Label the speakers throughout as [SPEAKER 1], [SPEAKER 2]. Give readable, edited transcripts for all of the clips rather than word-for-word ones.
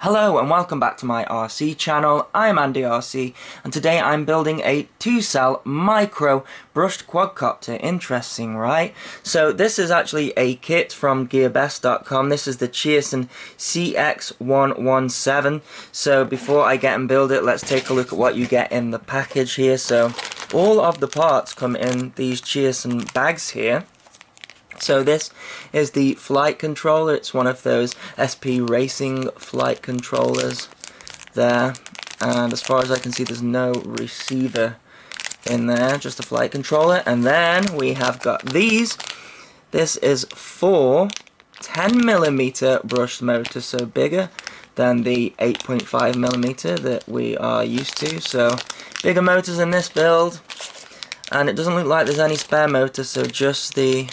[SPEAKER 1] Hello and welcome back to my RC channel. I'm AndyRC and today I'm building a 2-cell micro brushed quadcopter. Interesting, right? So this is actually a kit from GearBest.com. This is the Cheerson CX-117. So before I get and build it, let's take a look at what you get in the package here. So all of the parts come in these Cheerson bags here. So this is the flight controller. It's one of those SP Racing flight controllers there. And as far as I can see, there's no receiver in there, just a flight controller. And then we have got these. This is 4 10mm brushed motors, so bigger than the 8.5mm that we are used to. So bigger motors in this build. And it doesn't look like there's any spare motors, so just the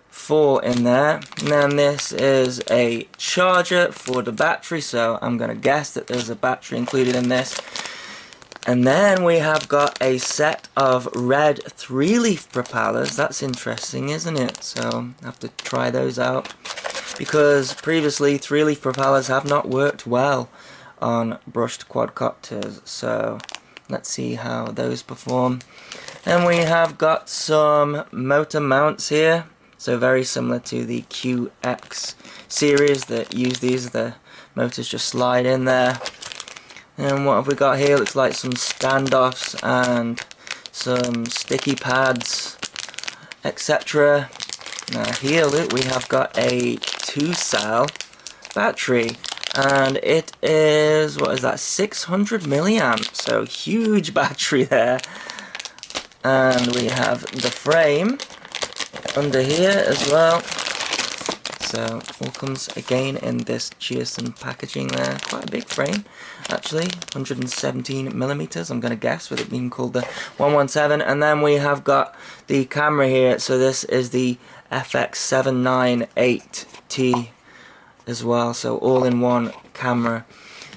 [SPEAKER 1] 4 in there. And then this is a charger for the battery, so I'm going to guess that there's a battery included in this. And then we have got a set of red 3-leaf propellers. That's interesting, isn't it? So I have to try those out, because previously 3-leaf propellers have not worked well on brushed quadcopters. So let's see how those perform. And we have got some motor mounts here. So very similar to the QX series that use these. The motors just slide in there. And what have we got here? Looks like some standoffs and some sticky pads, etc. Now here, look, we have got a 2-cell battery. And it is, what is that, 600 milliamps. So huge battery there. And we have the frame under here as well. So all comes again in this Cheerson packaging there. Quite a big frame actually, 117mm I'm gonna guess, with it being called the 117. And then we have got the camera here. So this is the FX798T as well, so all in one camera.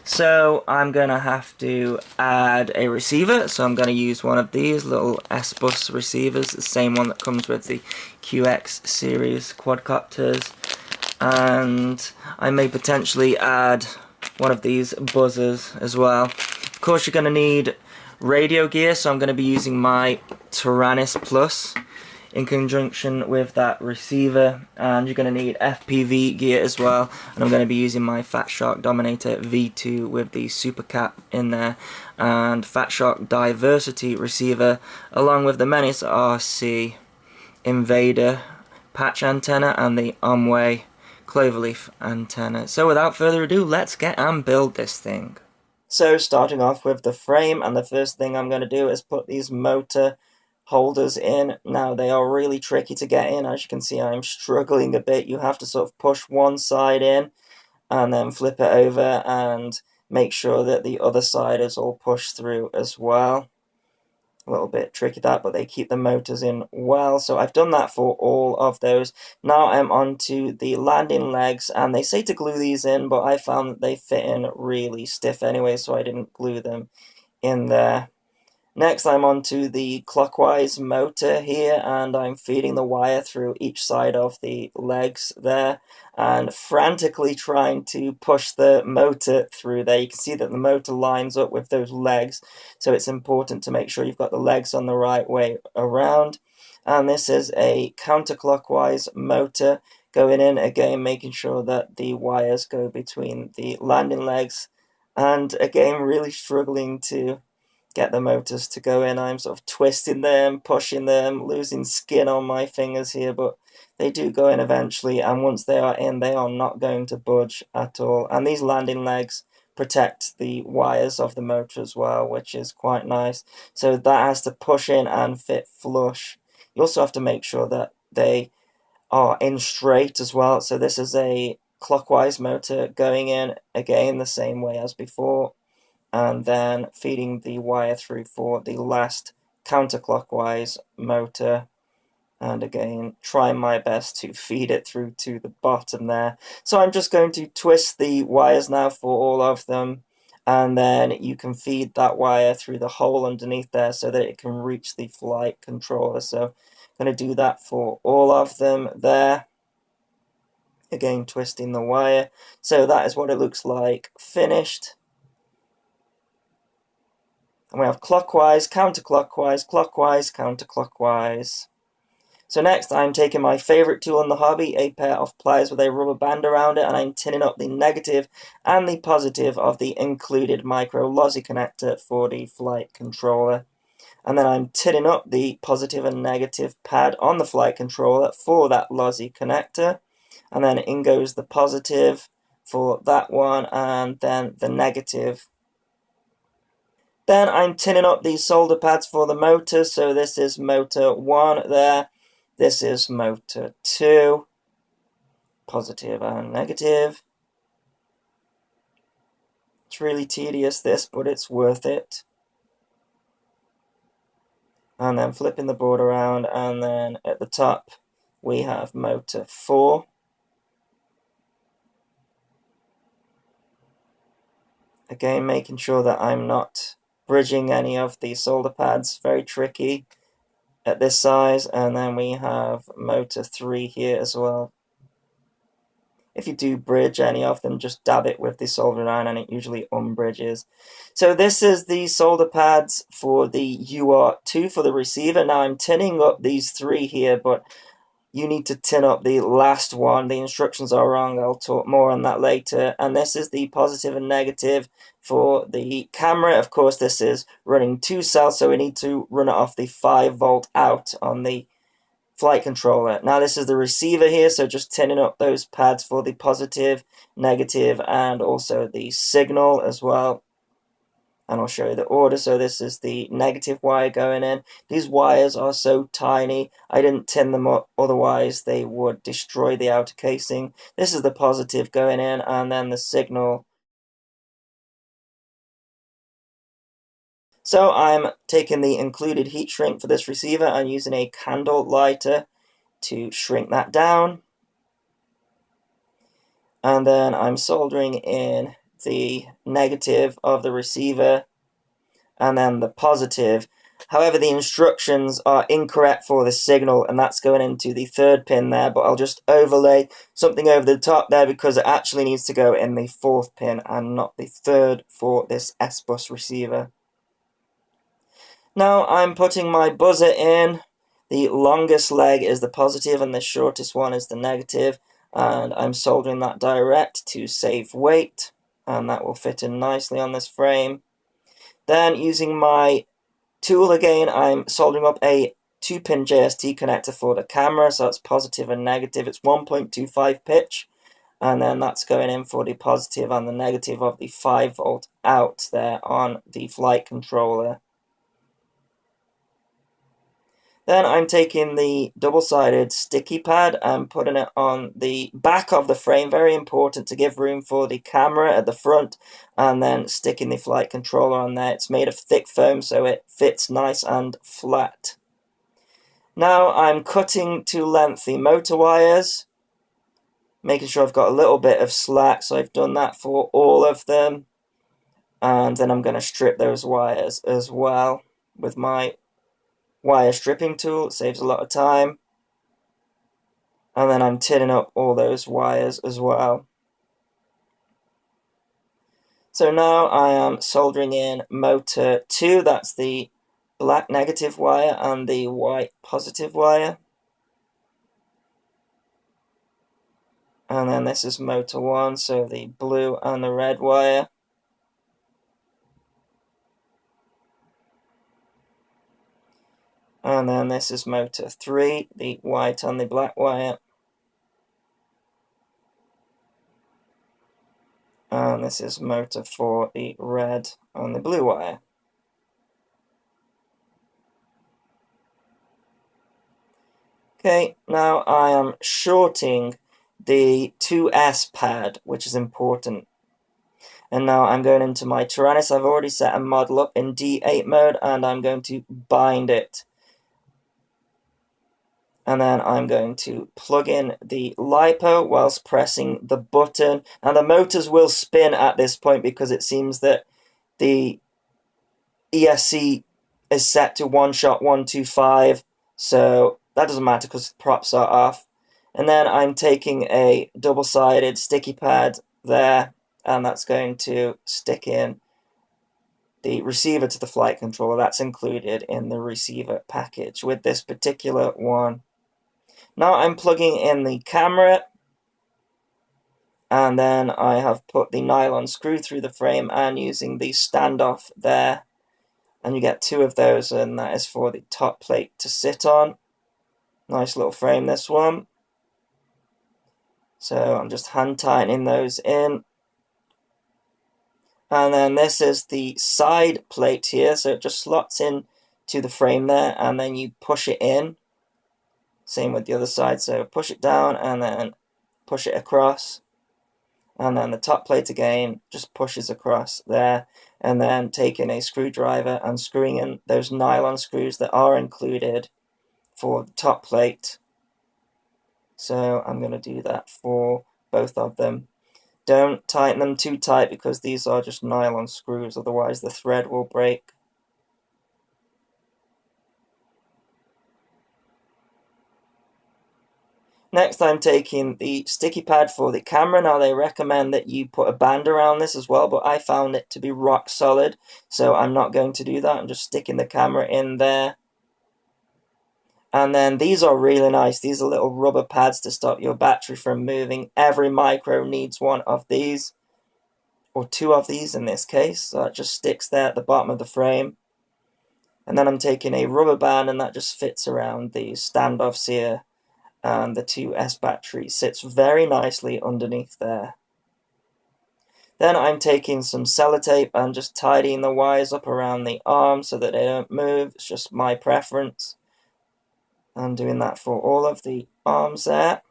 [SPEAKER 1] So I'm going to have to add a receiver, so I'm going to use one of these little S-Bus receivers, the same one that comes with the QX series quadcopters. And I may potentially add one of these buzzers as well. Of course you're going to need radio gear, so I'm going to be using my Tyrannus Plus in conjunction with that receiver, and you're going to need FPV gear as well, and I'm going to be using my Fat Shark Dominator V2 with the super cap in there, and Fat Shark Diversity receiver along with the Menace RC Invader patch antenna and the Omway cloverleaf antenna. So without further ado, let's get and build this thing. So starting off with the frame, and the first thing I'm going to do is put these motor holders in. Now they are really tricky to get in. As you can see, I'm struggling a bit. You have to sort of push one side in and then flip it over and make sure that the other side is all pushed through as well. A little bit tricky that, but they keep the motors in well. So I've done that for all of those. Now I'm on to the landing legs, and they say to glue these in, but I found that they fit in really stiff anyway, so I didn't glue them in there. Next, I'm on to the clockwise motor here, and I'm feeding the wire through each side of the legs there, and frantically trying to push the motor through there. You can see that the motor lines up with those legs, so it's important to make sure you've got the legs on the right way around. And this is a counterclockwise motor going in, again making sure that the wires go between the landing legs, and again really struggling to get the motors to go in. I'm sort of twisting them, pushing them, losing skin on my fingers here, but they do go in eventually, and once they are in, they are not going to budge at all. And these landing legs protect the wires of the motor as well, which is quite nice. So that has to push in and fit flush. You also have to make sure that they are in straight as well. So this is a clockwise motor going in, again the same way as before, and then feeding the wire through for the last counterclockwise motor, and again trying my best to feed it through to the bottom there. So I'm just going to twist the wires now for all of them, and then you can feed that wire through the hole underneath there so that it can reach the flight controller. So I'm going to do that for all of them there. Again, twisting the wire. So that is what it looks like finished. And we have clockwise, counterclockwise, clockwise, counterclockwise. So next, I'm taking my favorite tool in the hobby, a pair of pliers with a rubber band around it, and I'm tinning up the negative and the positive of the included micro lossy connector for the flight controller. And then I'm tinning up the positive and negative pad on the flight controller for that lossy connector. And then in goes the positive for that one, and then the negative. Then I'm tinning up these solder pads for the motor. So this is motor 1 there. This is motor 2. Positive and negative. It's really tedious this, but it's worth it. And then flipping the board around, and then at the top we have motor 4. Again, making sure that I'm not bridging any of the solder pads. Very tricky at this size. And then we have motor 3 here as well. If you do bridge any of them, just dab it with the soldering iron and it usually unbridges. So this is the solder pads for the UR2 for the receiver. Now I'm tinning up these 3 here, but you need to tin up the last one. The instructions are wrong. I'll talk more on that later. And this is the positive and negative for the camera. Of course, this is running 2 cells, so we need to run it off the 5-volt out on the flight controller. Now this is the receiver here, so just tinning up those pads for the positive, negative, and also the signal as well. And I'll show you the order. So this is the negative wire going in. These wires are so tiny, I didn't tin them up, otherwise they would destroy the outer casing. This is the positive going in, and then the signal. So I'm taking the included heat shrink for this receiver and using a candle lighter to shrink that down. And then I'm soldering in the negative of the receiver and then the positive. However, the instructions are incorrect for the signal, and that's going into the 3rd pin there, but I'll just overlay something over the top there because it actually needs to go in the 4th pin and not the 3rd for this S-bus receiver. Now I'm putting my buzzer in. The longest leg is the positive and the shortest one is the negative, and I'm soldering that direct to save weight, and that will fit in nicely on this frame. Then using my tool again, I'm soldering up a 2-pin JST connector for the camera, so that's positive and negative. It's 1.25 pitch, and then that's going in for the positive and the negative of the 5-volt out there on the flight controller. Then I'm taking the double-sided sticky pad and putting it on the back of the frame, very important to give room for the camera at the front, and then sticking the flight controller on there. It's made of thick foam, so it fits nice and flat. Now I'm cutting to length the motor wires, making sure I've got a little bit of slack, so I've done that for all of them. And then I'm going to strip those wires as well with my wire stripping tool. It saves a lot of time. And then I'm tinning up all those wires as well. So now I am soldering in motor 2, that's the black negative wire and the white positive wire. And then this is motor 1, so the blue and the red wire. And then this is motor 3, the white and the black wire. And this is motor 4, the red and the blue wire. Okay, now I am shorting the 2S pad, which is important. And now I'm going into my Tyrannus. I've already set a model up in D8 mode, and I'm going to bind it. And then I'm going to plug in the LiPo whilst pressing the button. Now the motors will spin at this point because it seems that the ESC is set to 1-shot 125, so that doesn't matter because the props are off. And then I'm taking a double-sided sticky pad there, and that's going to stick in the receiver to the flight controller. That's included in the receiver package with this particular one. Now I'm plugging in the camera, and then I have put the nylon screw through the frame and using the standoff there, and you get 2 of those, and that is for the top plate to sit on. Nice little frame, this one. So I'm just hand tightening those in. And then this is the side plate here, so it just slots in to the frame there, and then you push it in. Same with the other side, so push it down and then push it across. And then the top plate again just pushes across there, and then taking a screwdriver and screwing in those nylon screws that are included for the top plate. So I'm going to do that for both of them. Don't tighten them too tight because these are just nylon screws, otherwise the thread will break. Next, I'm taking the sticky pad for the camera. Now, they recommend that you put a band around this as well, but I found it to be rock solid, so I'm not going to do that. I'm just sticking the camera in there. And then these are really nice. These are little rubber pads to stop your battery from moving. Every micro needs one of these, or 2 of these in this case. So it just sticks there at the bottom of the frame. And then I'm taking a rubber band, and that just fits around the standoffs here. And the 2S battery sits very nicely underneath there. Then I'm taking some sellotape and just tidying the wires up around the arms so that they don't move. It's just my preference. I'm doing that for all of the arms there.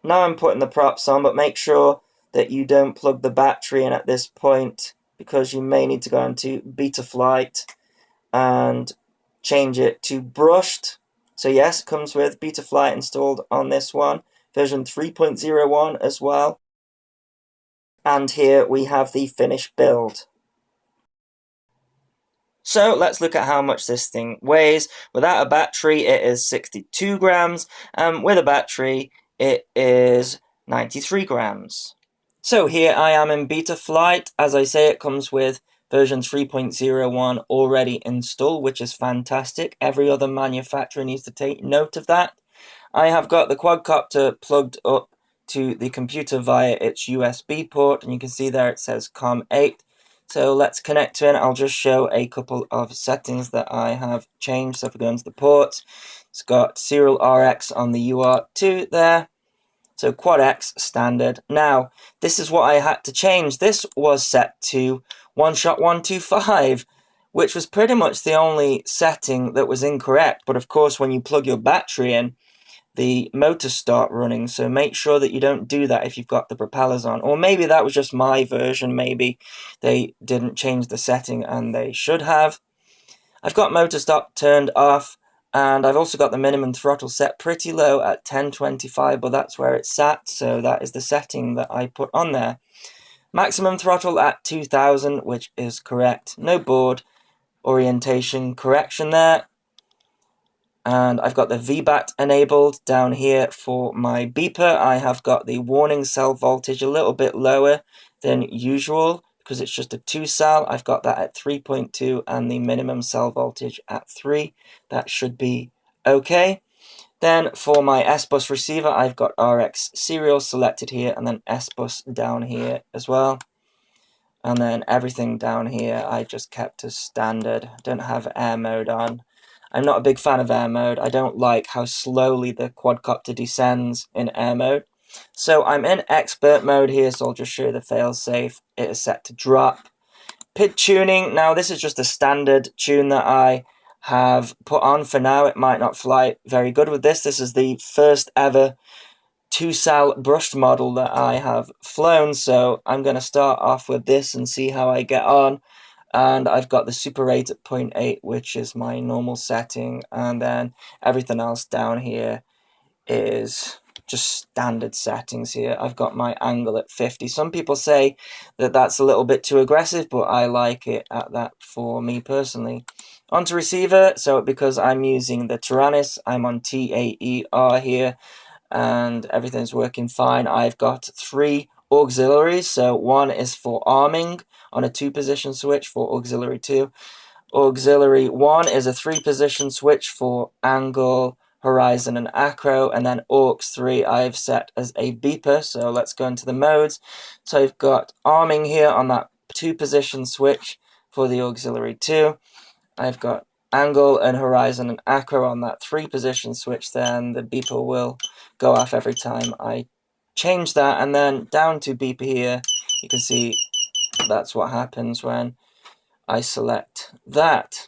[SPEAKER 1] Now I'm putting the props on, but make sure that you don't plug the battery in at this point, because you may need to go into Betaflight and change it to brushed. So yes, it comes with Betaflight installed on this one, version 3.01 as well. And here we have the finished build. So let's look at how much this thing weighs. Without a battery, it is 62 grams, and with a battery, it is 93 grams. So here I am in Betaflight. As I say, it comes with version 3.01 already installed, which is fantastic. Every other manufacturer needs to take note of that. I have got the quadcopter plugged up to the computer via its USB port, and you can see there it says COM8. So let's connect to it. I'll just show a couple of settings that I have changed. So if we go into the ports, it's got serial RX on the UART2 there. So quad X standard. Now, this is what I had to change. This was set to one shot 125, which was pretty much the only setting that was incorrect. But of course, when you plug your battery in, the motors start running, so make sure that you don't do that if you've got the propellers on. Or maybe that was just my version, maybe they didn't change the setting and they should have. I've got motor stop turned off, and I've also got the minimum throttle set pretty low at 1025, but that's where it's sat, so that is the setting that I put on there. Maximum throttle at 2000, which is correct. No board orientation correction there. And I've got the VBAT enabled down here for my beeper. I have got the warning cell voltage a little bit lower than usual because it's just a 2-cell. I've got that at 3.2 and the minimum cell voltage at 3. That should be okay. Then for my S-Bus receiver, I've got RX serial selected here and then S-Bus down here as well. And then everything down here I just kept as standard. Don't have air mode on. I'm not a big fan of air mode. I don't like how slowly the quadcopter descends in air mode. So I'm in expert mode here, so I'll just show you the failsafe. It is set to drop. PID tuning. Now this is just a standard tune that I have put on for now. It might not fly very good with this. This is the first ever 2-cell brushed model that I have flown, so I'm going to start off with this and see how I get on. And I've got the Super 8 at 0.8, which is my normal setting, and then everything else down here is just standard settings here. I've got my angle at 50. Some people say that that's a little bit too aggressive, but I like it at that for me personally. Onto receiver, so because I'm using the Taranis, I'm on TAER here, and everything's working fine. I've got 3 auxiliaries, so one is for arming on a 2-position switch for auxiliary 2. Auxiliary 1 is a 3-position switch for angle, horizon, and acro, and then aux 3 I've set as a beeper. So let's go into the modes. So I've got arming here on that 2-position switch for the auxiliary 2. I've got angle and horizon and acro on that 3-position switch. Then the beeper will go off every time I change that, and then down to beeper here, you can see that's what happens when I select that.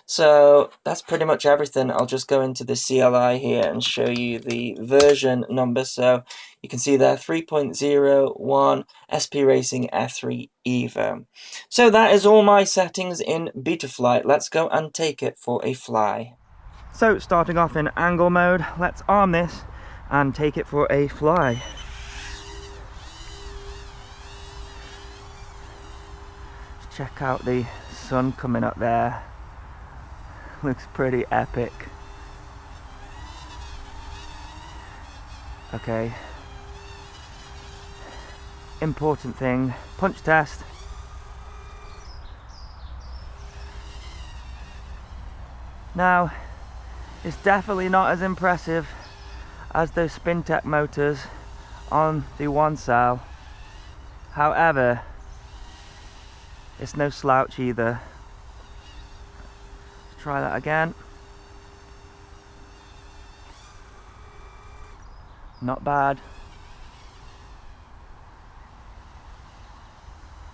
[SPEAKER 1] So that's pretty much everything. I'll just go into the CLI here and show you the version number. So you can see there 3.01 SP Racing F3 Evo. So that is all my settings in Betaflight. Let's go and take it for a fly. So starting off in angle mode, let's arm this and take it for a fly. Check out the sun coming up there. Looks pretty epic. Okay. Important thing, punch test. Now, it's definitely not as impressive as those Spintech motors on the 1 cell. However, it's no slouch either. Let's try that again. Not bad.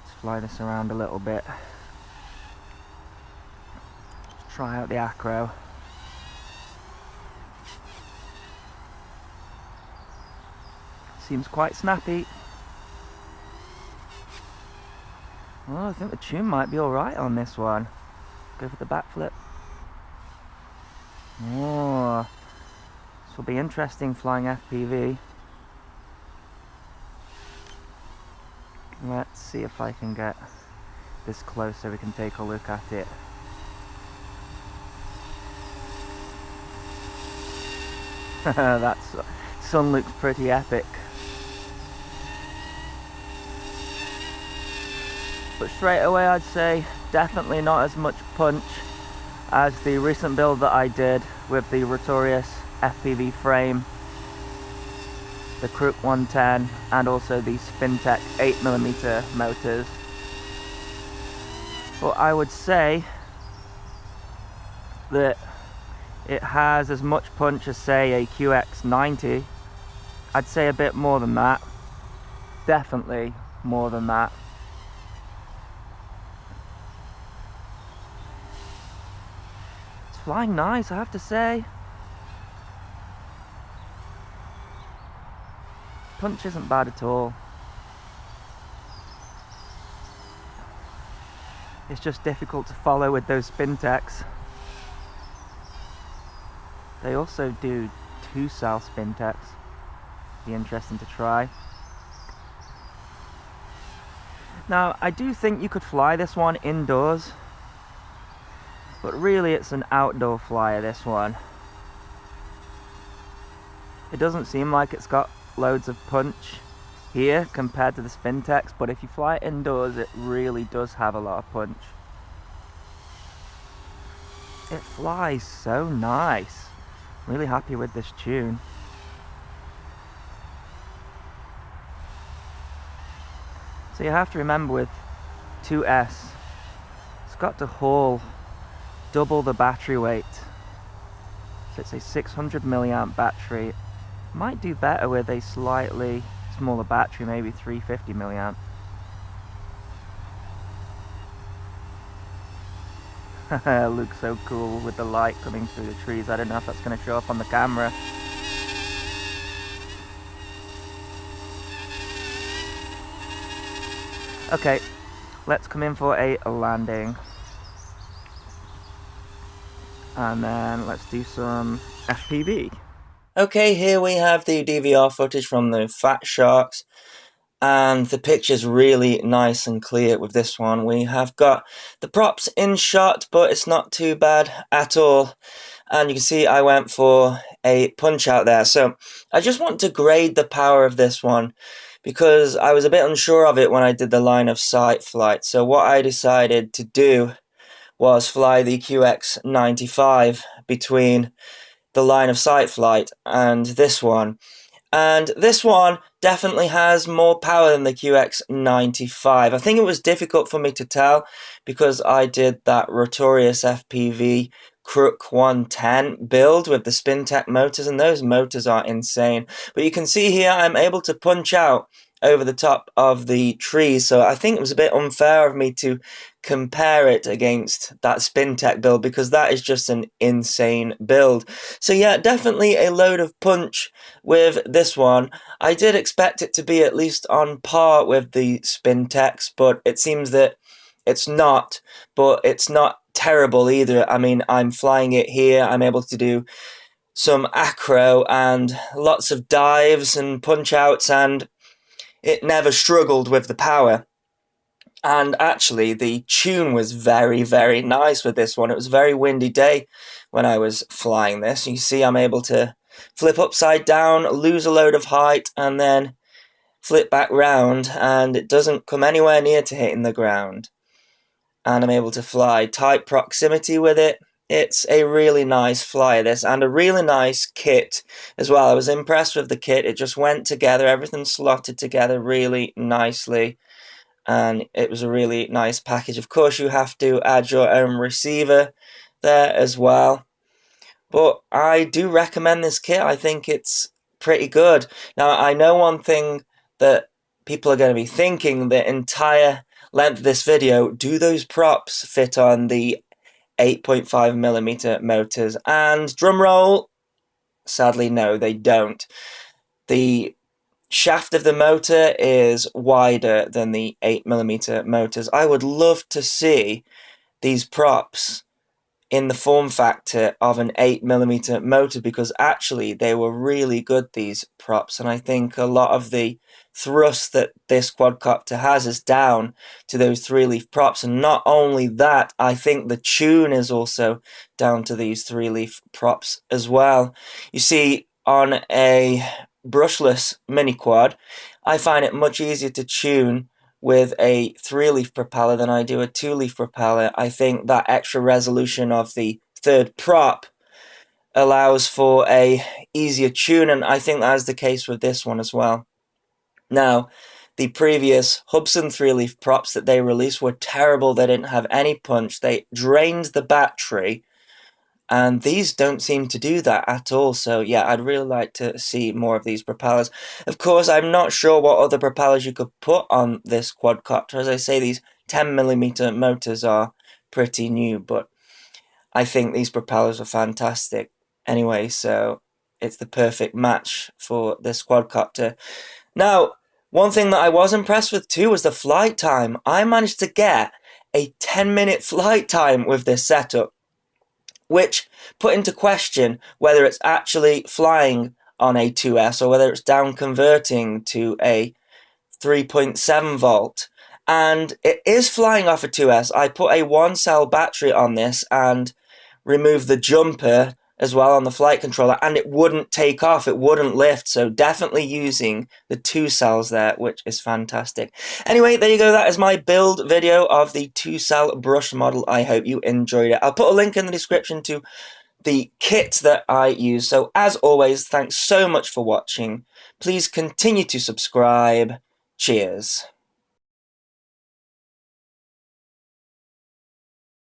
[SPEAKER 1] Let's fly this around a little bit. Let's try out the acro. Seems quite snappy. Oh, I think the tune might be alright on this one. Go for the backflip. Oh, this will be interesting flying FPV. Let's see if I can get this close so we can take a look at it. That sun looks pretty epic. But straight away I'd say definitely not as much punch as the recent build that I did with the Rotorius FPV frame, the CX-117, and also the Spintech 8mm motors. But I would say that it has as much punch as, say, a QX-90. I'd say a bit more than that. Definitely more than that. Flying nice, I have to say. Punch isn't bad at all. It's just difficult to follow with those Spintechs. They also do 2-cell Spintechs. Be interesting to try. Now, I do think you could fly this one indoors, but really it's an outdoor flyer, this one. It doesn't seem like it's got loads of punch here compared to the Spintechs, but if you fly it indoors, it really does have a lot of punch. It flies so nice. Really happy with this tune. So you have to remember with 2S, it's got to haul double the battery weight. So it's a 600 milliamp battery. Might do better with a slightly smaller battery, maybe 350 milliamp. Looks so cool with the light coming through the trees. I don't know if that's going to show up on the camera. Okay, let's come in for a landing. And then let's do some FPV. Okay, here we have the DVR footage from the Fat Sharks. and the picture's really nice and clear with this one. We have got the props in shot, but it's not too bad at all. And you can see I went for a punch out there. So I just want to grade the power of this one because I was a bit unsure of it when I did the line of sight flight. So what I decided to do was fly the QX-95 between the line of sight flight and this one. And this one definitely has more power than the QX-95. I think it was difficult for me to tell because I did that Rotorius FPV CX-117 build with the SpinTech motors, and those motors are insane. But you can see here I'm able to punch out over the top of the trees, so I think it was a bit unfair of me to compare it against that SpinTech build because that is just an insane build. So yeah, definitely a load of punch with this one. I did expect it to be at least on par with the SpinTechs, but it seems that it's not, but it's not terrible either. I mean, I'm flying it here, I'm able to do some acro and lots of dives and punch outs, and it never struggled with the power. And actually, the tune was very, very nice with this one. It was a very windy day when I was flying this. You see I'm able to flip upside down, lose a load of height, and then flip back round, and it doesn't come anywhere near to hitting the ground. And I'm able to fly tight proximity with it. It's a really nice flyer, this, and a really nice kit as well. I was impressed with the kit. It just went together, everything slotted together really nicely, and it was a really nice package. Of course, you have to add your own receiver there as well, but I do recommend this kit. I think it's pretty good. Now, I know one thing that people are going to be thinking the entire length of this video: do those props fit on the 8.5mm motors? And drumroll, sadly no, they don't. The shaft of the motor is wider than the 8mm motors. I would love to see these props in the form factor of an 8mm motor, because actually they were really good, these props, and I think a lot of the thrust that this quadcopter has is down to those 3-leaf props. And not only that, I think the tune is also down to these 3-leaf props as well. You see, on a brushless mini quad, I find it much easier to tune with a 3-leaf propeller than I do a 2-leaf propeller. I think that extra resolution of the third prop allows for a easier tune, and I think that is the case with this one as well. Now, the previous Hubsan 3-leaf props that they released were terrible. They didn't have any punch. They drained the battery, and these don't seem to do that at all. So yeah, I'd really like to see more of these propellers. Of course, I'm not sure what other propellers you could put on this quadcopter. As I say, these 10mm motors are pretty new, but I think these propellers are fantastic anyway, so it's the perfect match for this quadcopter. Now, one thing that I was impressed with too was the flight time. I managed to get a 10-minute flight time with this setup, which put into question whether it's actually flying on a 2S or whether it's down converting to a 3.7 volt. And it is flying off a 2S. I put a 1-cell battery on this and removed the jumper as well on the flight controller, and it wouldn't take off, it wouldn't lift. So definitely using the 2 cells there, which is fantastic. Anyway, there you go. That is my build video of the 2-cell brush model. I hope you enjoyed it. I'll put a link in the description to the kit that I use. So as always, thanks so much for watching. Please continue to subscribe. Cheers.